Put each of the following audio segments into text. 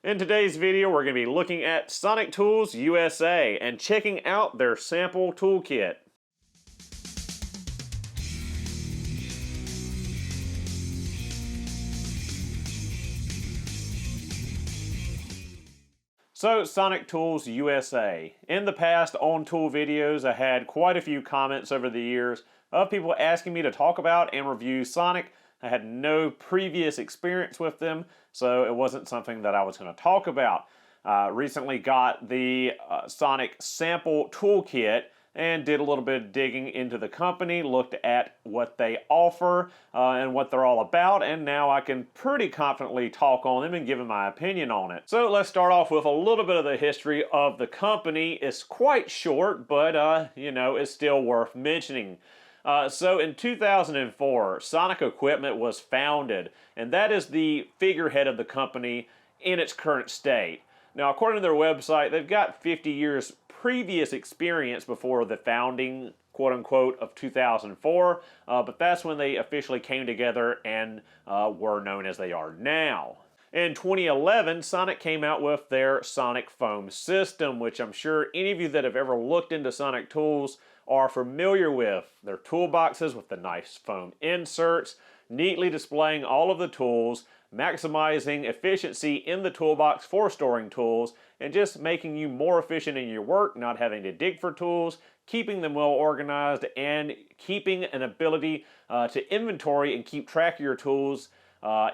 In today's video, we're going to be looking at Sonic Tools USA and checking out their sample toolkit. So, Sonic Tools USA. In the past on tool videos, I had quite a few comments over the years of people asking me to talk about and review Sonic. I had no previous experience with them, so it wasn't something that I was going to talk about. Recently got the Sonic sample toolkit and did a little bit of digging into the company, looked at what they offer and what they're all about, and now I can pretty confidently talk on them and give them my opinion on it. So let's start off with a little bit of the history of the company. It's quite short, but it's still worth mentioning. So in 2004, Sonic Equipment was founded, and that is the figurehead of the company in its current state. Now, according to their website, they've got 50 years previous experience before the founding, quote-unquote, of 2004, but that's when they officially came together and were known as they are now. In 2011, Sonic came out with their Sonic Foam system, which I'm sure any of you that have ever looked into Sonic tools are familiar with. Their toolboxes with the nice foam inserts, neatly displaying all of the tools, maximizing efficiency in the toolbox for storing tools, and just making you more efficient in your work, not having to dig for tools, keeping them well organized, and keeping an ability to inventory and keep track of your tools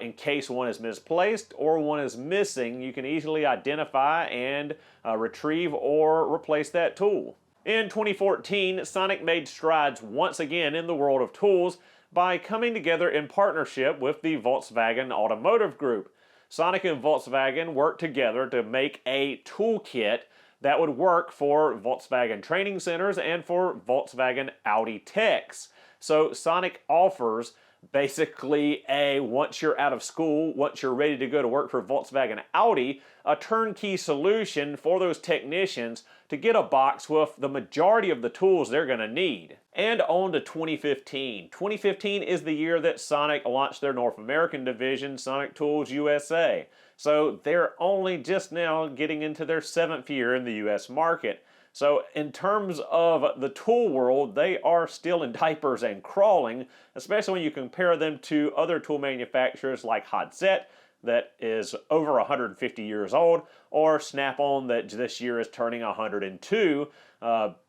in case one is misplaced or one is missing. You can easily identify and retrieve or replace that tool. In 2014, Sonic made strides once again in the world of tools by coming together in partnership with the Volkswagen Automotive Group. Sonic and Volkswagen worked together to make a toolkit that would work for Volkswagen training centers and for Volkswagen Audi techs. So Sonic offers basically once you're out of school, once you're ready to go to work for Volkswagen Audi, a turnkey solution for those technicians to get a box with the majority of the tools they're going to need. And on to 2015. 2015 is the year that Sonic launched their North American division, Sonic Tools USA. So they're only just now getting into their 7th year in the US market. So in terms of the tool world, they are still in diapers and crawling, especially when you compare them to other tool manufacturers like Hodzett, that is over 150 years old, or Snap-on that this year is turning 102.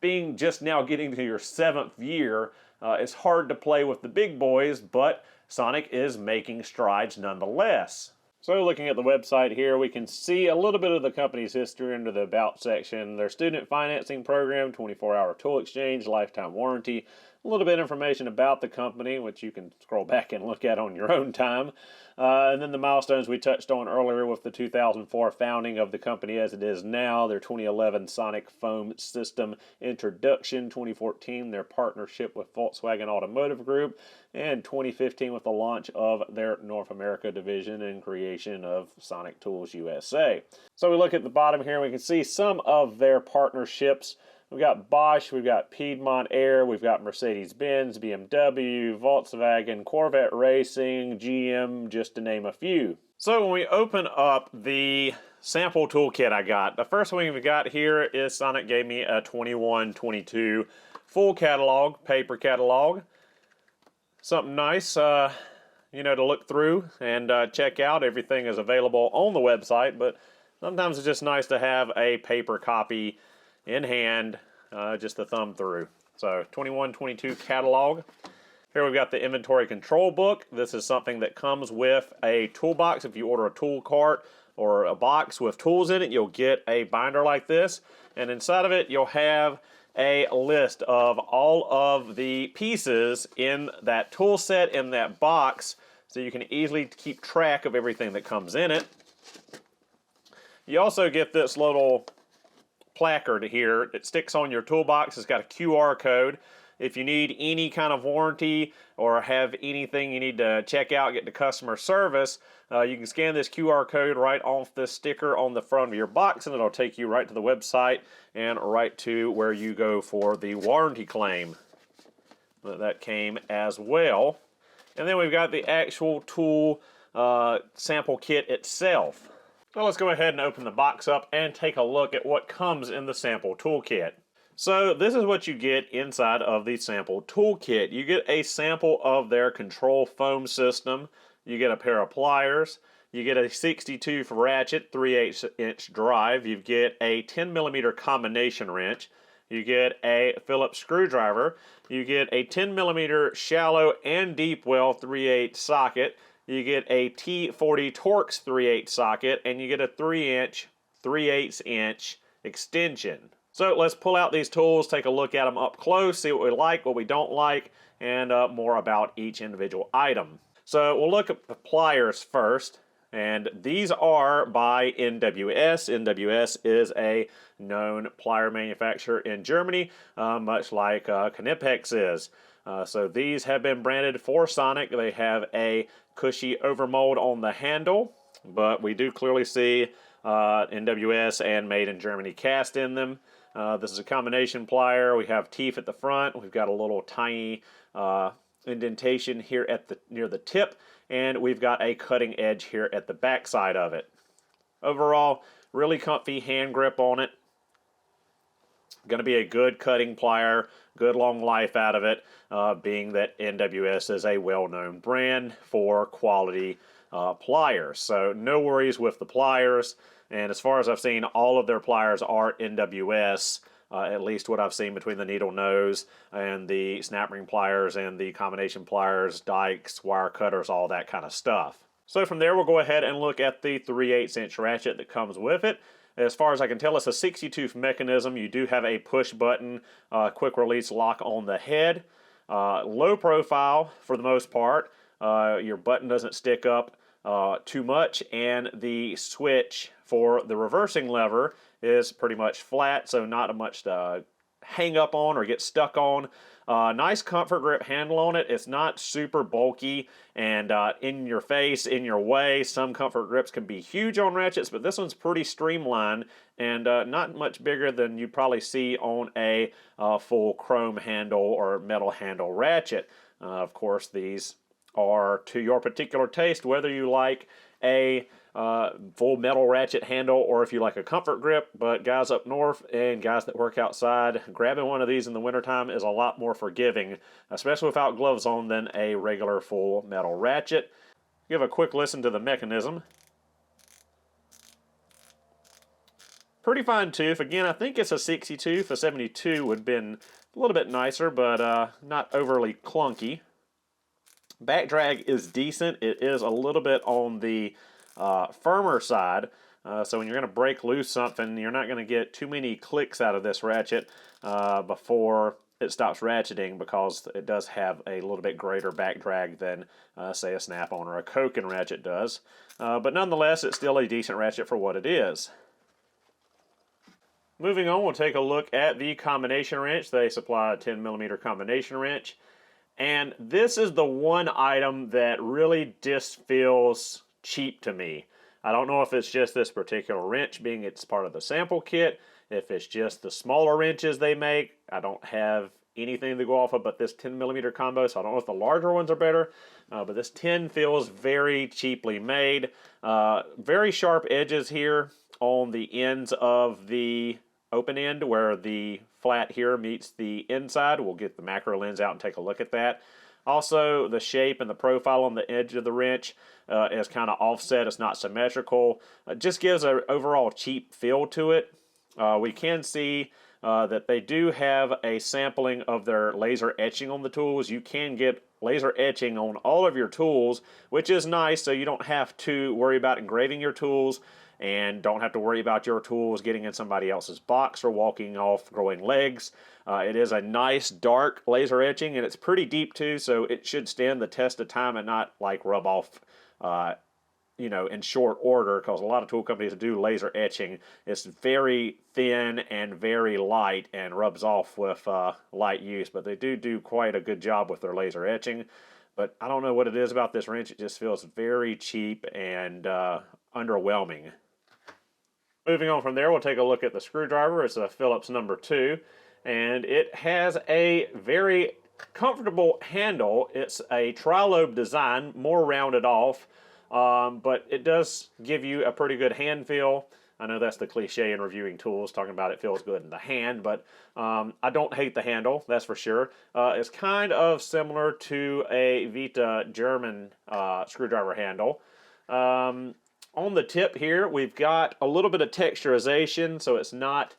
Being just now getting to your 7th year, it's hard to play with the big boys, but Sonic is making strides nonetheless. So looking at the website here, we can see a little bit of the company's history under the About section. Their student financing program, 24-hour tool exchange, lifetime warranty, a little bit of information about the company, which you can scroll back and look at on your own time. And then the milestones we touched on earlier with the 2004 founding of the company as it is now, their 2011 Sonic Foam System introduction, 2014 their partnership with Volkswagen Automotive Group, and 2015 with the launch of their North America division and creation of Sonic Tools USA. So we look at the bottom here and we can see some of their partnerships. We've got Bosch, we've got Piedmont Air, we've got Mercedes-Benz, BMW, Volkswagen, Corvette Racing, GM, just to name a few. So when we open up the sample toolkit I got, the first one we've got here is Sonic gave me a 21-22 full catalog, paper catalog. Something nice, to look through and check out. Everything is available on the website, but sometimes it's just nice to have a paper copy in hand, just to thumb through. So 21-22 catalog. Here we've got the inventory control book. This is something that comes with a toolbox. If you order a tool cart or a box with tools in it, you'll get a binder like this. And inside of it, you'll have a list of all of the pieces in that tool set, in that box, so you can easily keep track of everything that comes in it. You also get this little placard here. It sticks on your toolbox. It's got a QR code. If you need any kind of warranty or have anything you need to check out, get to customer service, you can scan this QR code right off this sticker on the front of your box, and it'll take you right to the website and right to where you go for the warranty claim. That came as well. And then we've got the actual tool sample kit itself. So let's go ahead and open the box up and take a look at what comes in the sample toolkit. So this is what you get inside of the sample toolkit. You get a sample of their control foam system, you get a pair of pliers, you get a 62 ratchet 3/8 inch drive, you get a 10mm combination wrench, you get a Phillips screwdriver, you get a 10mm shallow and deep well 3/8 socket, you get a T40 Torx 3/8 socket, and you get a 3-inch 3/8 inch extension. So let's pull out these tools, take a look at them up close, see what we like, what we don't like, and more about each individual item. So we'll look at the pliers first, and these are by NWS. NWS is a known plier manufacturer in Germany, much like Knipex is. So these have been branded for Sonic. They have a cushy overmold on the handle, but we do clearly see NWS and Made in Germany cast in them. This is a combination plier. We have teeth at the front. We've got a little tiny indentation here at near the tip, and we've got a cutting edge here at the back side of it. Overall, really comfy hand grip on it. Going to be a good cutting plier, good long life out of it, being that NWS is a well-known brand for quality pliers. So no worries with the pliers, and as far as I've seen, all of their pliers are NWS, at least what I've seen between the needle nose and the snap ring pliers and the combination pliers, dikes, wire cutters, all that kind of stuff. So from there, we'll go ahead and look at the 3/8 inch ratchet that comes with it. As far as I can tell, it's a 60-tooth mechanism. You do have a push button, quick release lock on the head. Low profile for the most part. Your button doesn't stick up too much, and the switch for the reversing lever is pretty much flat, so not much to hang up on or get stuck on. Nice comfort grip handle on it. It's not super bulky and in your face, in your way. Some comfort grips can be huge on ratchets, but this one's pretty streamlined and not much bigger than you probably see on a full chrome handle or metal handle ratchet. Of course, these are to your particular taste, whether you like a full metal ratchet handle or if you like a comfort grip. But guys up north and guys that work outside, grabbing one of these in the wintertime is a lot more forgiving, especially without gloves on, than a regular full metal ratchet. Give a quick listen to the mechanism. Pretty fine tooth. Again, I think it's a 60 tooth. A 72 would have been a little bit nicer, but not overly clunky. Back drag is decent. It is a little bit on the firmer side, so when you're going to break loose something, you're not going to get too many clicks out of this ratchet before it stops ratcheting, because it does have a little bit greater back drag than, say, a Snap-on or a Koken ratchet does. But nonetheless, it's still a decent ratchet for what it is. Moving on, we'll take a look at the combination wrench. They supply a 10mm combination wrench. And this is the one item that really just feels cheap to me. I don't know if it's just this particular wrench being it's part of the sample kit, if it's just the smaller wrenches they make. I don't have anything to go off of but this 10mm combo, so I don't know if the larger ones are better. But this 10 feels very cheaply made. Very sharp edges here on the ends of the open end where the flat here meets the inside. We'll get the macro lens out and take a look at that. Also, the shape and the profile on the edge of the wrench is kind of offset. It's not symmetrical. It just gives an overall cheap feel to it. We can see that they do have a sampling of their laser etching on the tools. You can get laser etching on all of your tools, which is nice, so you don't have to worry about engraving your tools and don't have to worry about your tools getting in somebody else's box or walking off growing legs. It is a nice dark laser etching, and it's pretty deep too, so it should stand the test of time and not like rub off in short order, because a lot of tool companies do laser etching. It's very thin and very light and rubs off with light use, but they do quite a good job with their laser etching. But I don't know what it is about this wrench. It just feels very cheap and underwhelming. Moving on from there, we'll take a look at the screwdriver. It's a Phillips number 2, and it has a very comfortable handle. It's a tri-lobe design, more rounded off. but it does give you a pretty good hand feel. I know that's the cliche in reviewing tools, talking about it feels good in the hand, but I don't hate the handle, that's for sure. It's kind of similar to a Vita German screwdriver handle. On the tip here, we've got a little bit of texturization, so it's not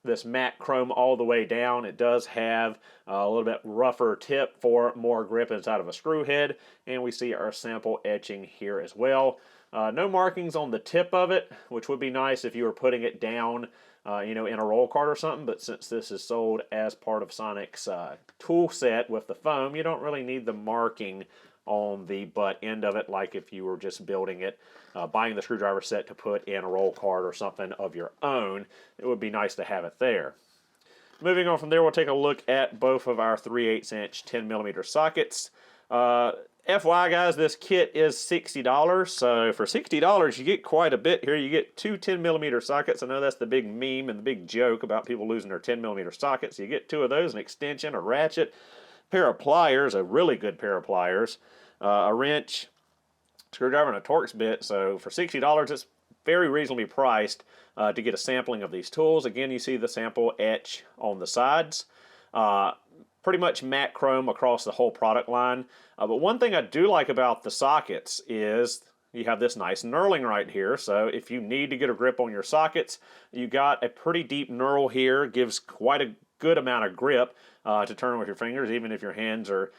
this matte chrome all the way down. It does have a little bit rougher tip for more grip inside of a screw head, and we see our sample etching here as well. No markings on the tip of it, which would be nice if you were putting it down in a roll cart or something, but since this is sold as part of Sonic's tool set with the foam, you don't really need the marking on the butt end of it like if you were just building it, buying the screwdriver set to put in a roll cart or something of your own. It would be nice to have it there. Moving on from there, we'll take a look at both of our 3/8 inch 10mm sockets. FYI guys, this kit is $60, so for $60 you get quite a bit here. You get two 10mm sockets. I know that's the big meme and the big joke about people losing their 10mm sockets. You get two of those, an extension, a ratchet, pair of pliers, a really good pair of pliers, a wrench, screwdriver, and a Torx bit. So for $60, it's very reasonably priced to get a sampling of these tools. Again, you see the sample etch on the sides. Pretty much matte chrome across the whole product line. But one thing I do like about the sockets is you have this nice knurling right here. So if you need to get a grip on your sockets, you got a pretty deep knurl here. Gives quite a good amount of grip to turn with your fingers, even if your hands are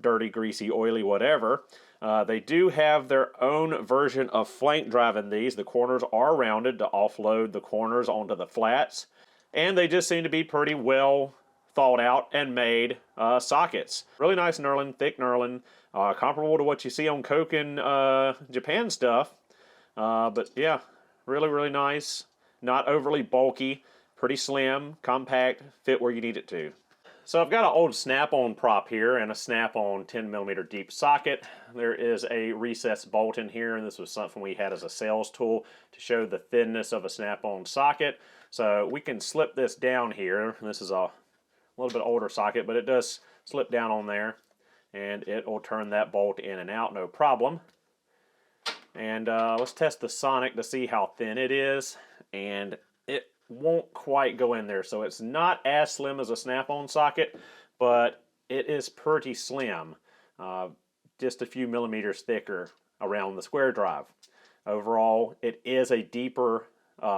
dirty, greasy, oily, whatever. They do have their own version of flank drive in these. The corners are rounded to offload the corners onto the flats. And they just seem to be pretty well thought out and made sockets. Really nice knurling, thick knurling, comparable to what you see on Koken Japan stuff. But yeah, really, really nice. Not overly bulky, pretty slim, compact, fit where you need it to. So I've got an old Snap-on prop here and a Snap-on 10mm deep socket. There is a recessed bolt in here, and this was something we had as a sales tool to show the thinness of a Snap-on socket. So we can slip this down here. This is a little bit older socket, but it does slip down on there, and it will turn that bolt in and out, no problem. And let's test the Sonic to see how thin it is, and it won't quite go in there. So it's not as slim as a Snap-on socket, but it is pretty slim, just a few millimeters thicker around the square drive. Overall, it is a deeper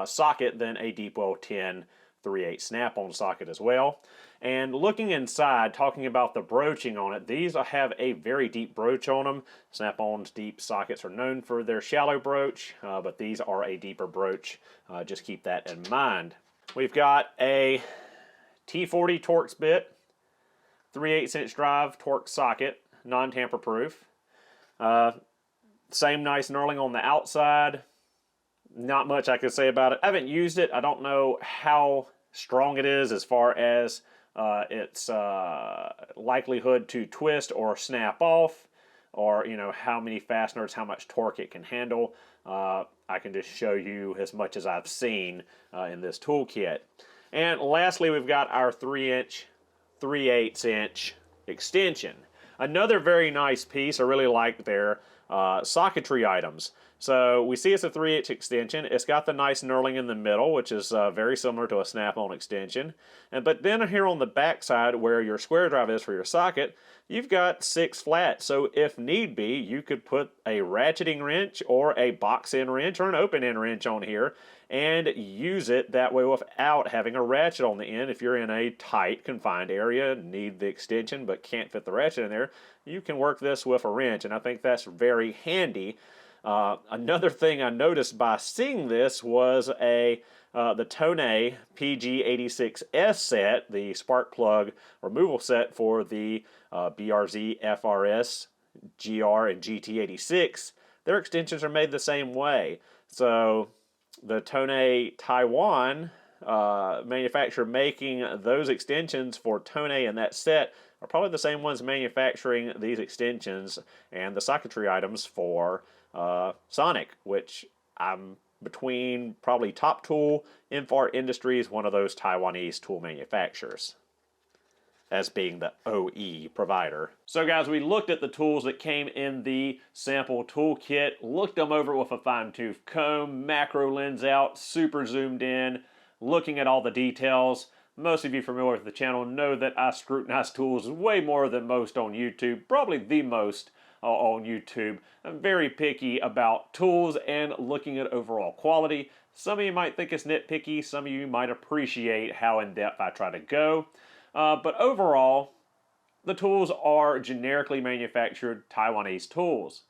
socket than a Deepwell 10 3/8 Snap-on socket as well. And looking inside, talking about the broaching on it, these have a very deep broach on them. Snap-on's deep sockets are known for their shallow broach, but these are a deeper broach. Just keep that in mind. We've got a T40 Torx bit, 3/8 inch drive Torx socket, non-tamper proof. Same nice knurling on the outside. Not much I can say about it. I haven't used it. I don't know how strong it is as far as its likelihood to twist or snap off, or how many fasteners, how much torque it can handle. I can just show you as much as I've seen in this toolkit. And lastly, we've got our 3-inch 3/8 inch extension. Another very nice piece. I really like their socketry items. So we see it's a 3/8 extension. It's got the nice knurling in the middle, which is very similar to a Snap-on extension. But then here on the back side, where your square drive is for your socket, you've got 6 flats. So if need be, you could put a ratcheting wrench or a box-end wrench or an open-end wrench on here and use it that way without having a ratchet on the end. If you're in a tight, confined area, need the extension but can't fit the ratchet in there, you can work this with a wrench, and I think that's very handy. Another thing I noticed by seeing this was the Tournai PG86S set, the spark plug removal set for the BRZ, FRS, GR, and GT86. Their extensions are made the same way. So the Tournai Taiwan manufacturer making those extensions for Tournai and that set are probably the same ones manufacturing these extensions and the socketry items for Sonic, which I'm between probably Top Tool, Infart Industries, one of those Taiwanese tool manufacturers. as being the OE provider. So guys, we looked at the tools that came in the sample toolkit, looked them over with a fine-tooth comb, macro lens out, super zoomed in, looking at all the details. Most of you familiar with the channel know that I scrutinize tools way more than most on YouTube, probably the most on YouTube. I'm very picky about tools and looking at overall quality. Some of you might think it's nitpicky, some of you might appreciate how in-depth I try to go. But overall, the tools are generically manufactured Taiwanese tools.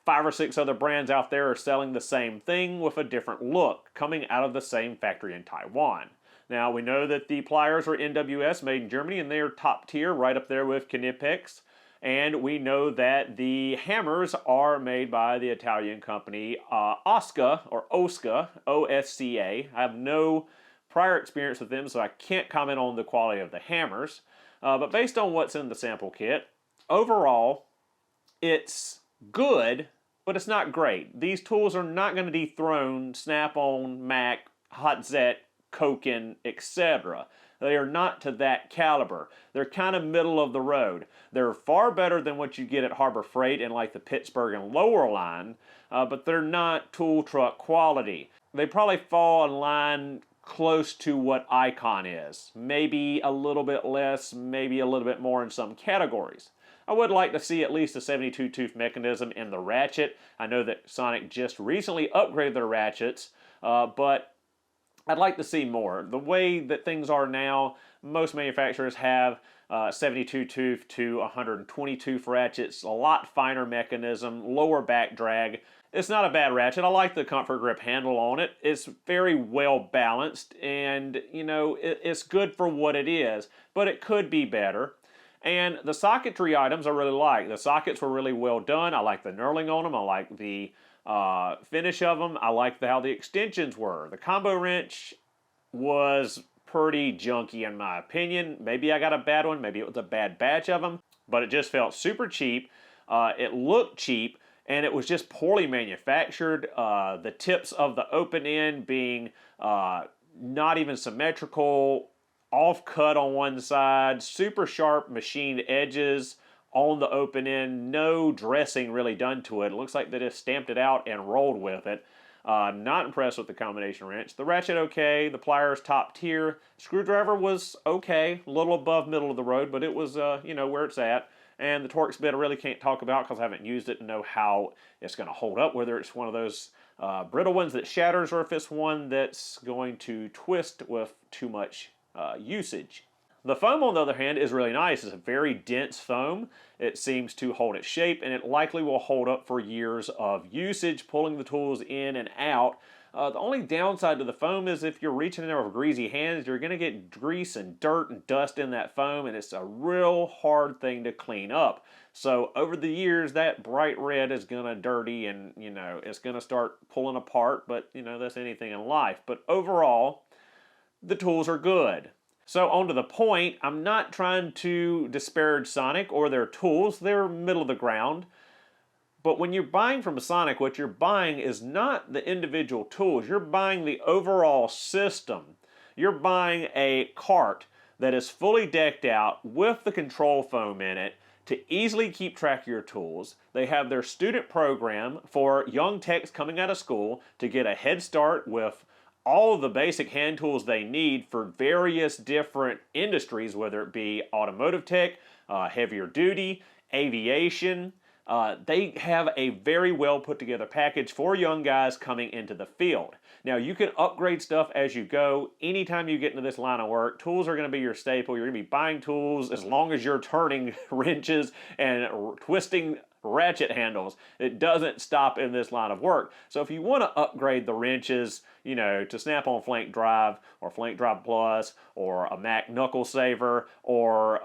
5 or 6 other brands out there are selling the same thing with a different look, coming out of the same factory in Taiwan. Now, we know that the pliers are NWS, made in Germany, and they are top tier, right up there with Knipex. And we know that the hammers are made by the Italian company Osca, or Osca, O-S-C-A. I have no prior experience with them, so I can't comment on the quality of the hammers. But based on what's in the sample kit, overall, it's good, but it's not great. These tools are not going to dethrone Snap-on, Mac, Hotzett, Koken, etc. They are not to that caliber. They're kind of middle of the road. They're far better than what you get at Harbor Freight and like the Pittsburgh and lower line, but they're not tool truck quality. They probably fall in line close to what Icon is. Maybe a little bit less, maybe a little bit more in some categories. I would like to see at least a 72 tooth mechanism in the ratchet. I know that Sonic just recently upgraded their ratchets, but I'd like to see more. The way that things are now, most manufacturers have 72 tooth to 120 tooth ratchets, a lot finer mechanism, lower back drag. It's not a bad ratchet. I like the comfort grip handle on it. It's very well balanced, and you know, it's good for what it is, but it could be better. And the socketry items I really like. The sockets were really well done. I like the knurling on them. I like the finish of them. I like how the extensions were. The combo wrench was pretty junky in my opinion. Maybe I got a bad one. Maybe it was a bad batch of them, but it just felt super cheap. It looked cheap, and it was just poorly manufactured. The tips of the open end being not even symmetrical, off cut on one side, super sharp machined edges on the open end, no dressing really done to it. It looks like they just stamped it out and rolled with it. Not impressed with the combination wrench. The ratchet okay, the pliers top tier. Screwdriver was okay, a little above middle of the road, but it was you know, where it's at. And the Torx bit I really can't talk about because I haven't used it and know how it's going to hold up, whether it's one of those brittle ones that shatters or if it's one that's going to twist with too much usage. The foam, on the other hand, is really nice. It's a very dense foam. It seems to hold its shape, and it likely will hold up for years of usage, pulling the tools in and out. The only downside to the foam is if you're reaching in there with greasy hands, you're going to get grease and dirt and dust in that foam, and it's a real hard thing to clean up. So over the years, that bright red is going to dirty, and you know, it's going to start pulling apart, but you know, that's anything in life. But overall, the tools are good. So on to the point, I'm not trying to disparage Sonic or their tools. They're middle of the ground. But when you're buying from Sonic, what you're buying is not the individual tools. You're buying the overall system. You're buying a cart that is fully decked out with the control foam in it to easily keep track of your tools. They have their student program for young techs coming out of school to get a head start with all of the basic hand tools they need for various different industries, whether it be automotive tech, heavier duty, aviation. They have a very well put together package for young guys coming into the field. Now, you can upgrade stuff as you go. Anytime you get into this line of work, tools are going to be your staple. You're going to be buying tools as long as you're turning wrenches and twisting ratchet handles. It doesn't stop in this line of work. So if you want to upgrade the wrenches, you know, to Snap-on Flank Drive or Flank Drive Plus or a Mac Knuckle Saver or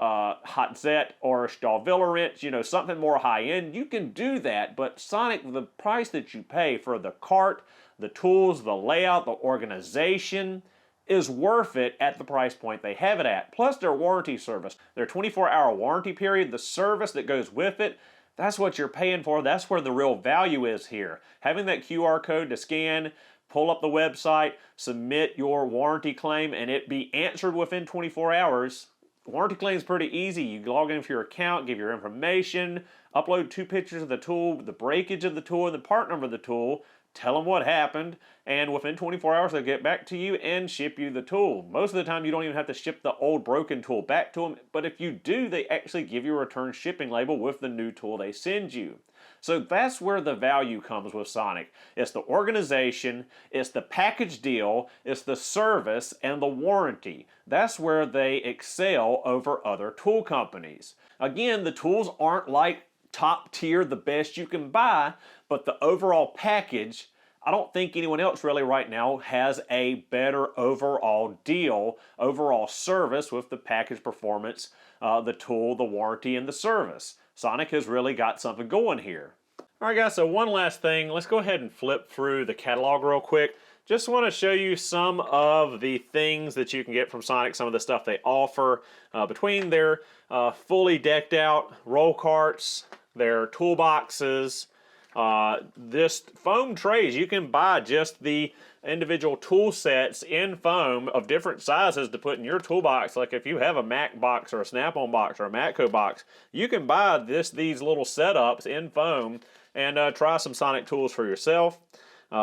Hotzett or a Stahlviller wrench, you know, something more high-end, you can do that. But Sonic, the price that you pay for the cart, the tools, the layout, the organization is worth it at the price point they have it at. Plus their warranty service, their 24-hour warranty period, the service that goes with it, that's what you're paying for. That's where the real value is here. Having that QR code to scan, pull up the website, submit your warranty claim, and it be answered within 24 hours. warranty claim is pretty easy. You log into your account, give your information, upload 2 pictures of the tool, the breakage of the tool, and the part number of the tool, tell them what happened, and within 24 hours they'll get back to you and ship you the tool. Most of the time you don't even have to ship the old broken tool back to them, but if you do, they actually give you a return shipping label with the new tool they send you. So that's where the value comes with Sonic. It's the organization, it's the package deal, it's the service, and the warranty. That's where they excel over other tool companies. Again, the tools aren't like top tier, the best you can buy, but the overall package, I don't think anyone else really right now has a better overall deal, overall service with the package performance, the tool, the warranty, and the service. Sonic has really got something going here. Alright guys, so one last thing. Let's go ahead and flip through the catalog real quick. Just want to show you some of the things that you can get from Sonic, some of the stuff they offer between their fully decked out roll carts, their toolboxes, this foam trays. You can buy just the individual tool sets in foam of different sizes to put in your toolbox. Like if you have a Mac box or a Snap-on box or a Matco box, you can buy these little setups in foam and try some Sonic tools for yourself.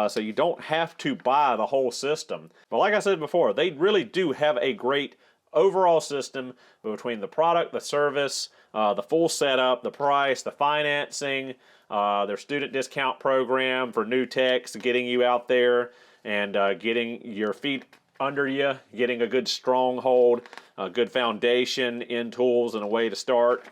So you don't have to buy the whole system. But like I said before, they really do have a great overall system between the product, the service, the full setup, the price, the financing, their student discount program for new techs, getting you out there and getting your feet under you, getting a good stronghold, a good foundation in tools and a way to start.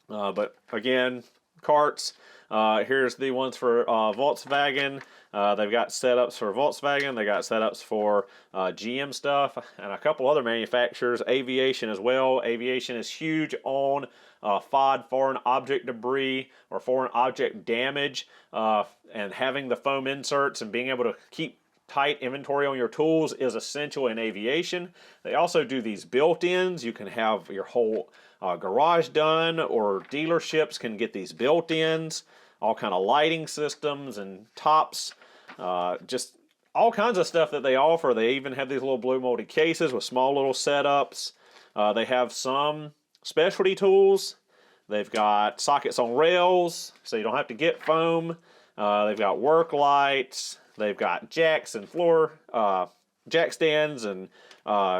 But again, carts. Here's the ones for Volkswagen. They've got setups for Volkswagen. They got setups for GM stuff and a couple other manufacturers. Aviation as well. Aviation is huge on FOD, foreign object debris or foreign object damage, and having the foam inserts and being able to keep tight inventory on your tools is essential in aviation. They also do these built-ins. You can have your whole garage done, or dealerships can get these built-ins, all kind of lighting systems and tops, just all kinds of stuff that they offer. They even have these little blue molded cases with small little setups. They have some specialty tools. They've got sockets on rails, so you don't have to get foam. They've got work lights. They've got jacks and floor jack stands and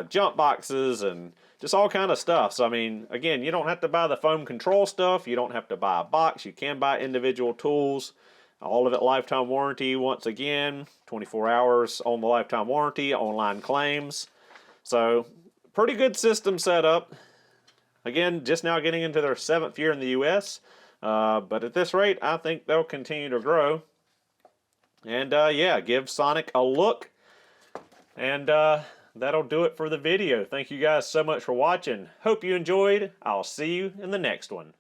jump boxes and just all kind of stuff. So I mean, again, you don't have to buy the foam control stuff. You don't have to buy a box. You can buy individual tools. All of it lifetime warranty. Once again, 24 hours on the lifetime warranty, online claims. So pretty good system setup. Again, just now getting into their 7th year in the U.S. But at this rate, I think they'll continue to grow. And yeah, give Sonic a look. And that'll do it for the video. Thank you guys so much for watching. Hope you enjoyed. I'll see you in the next one.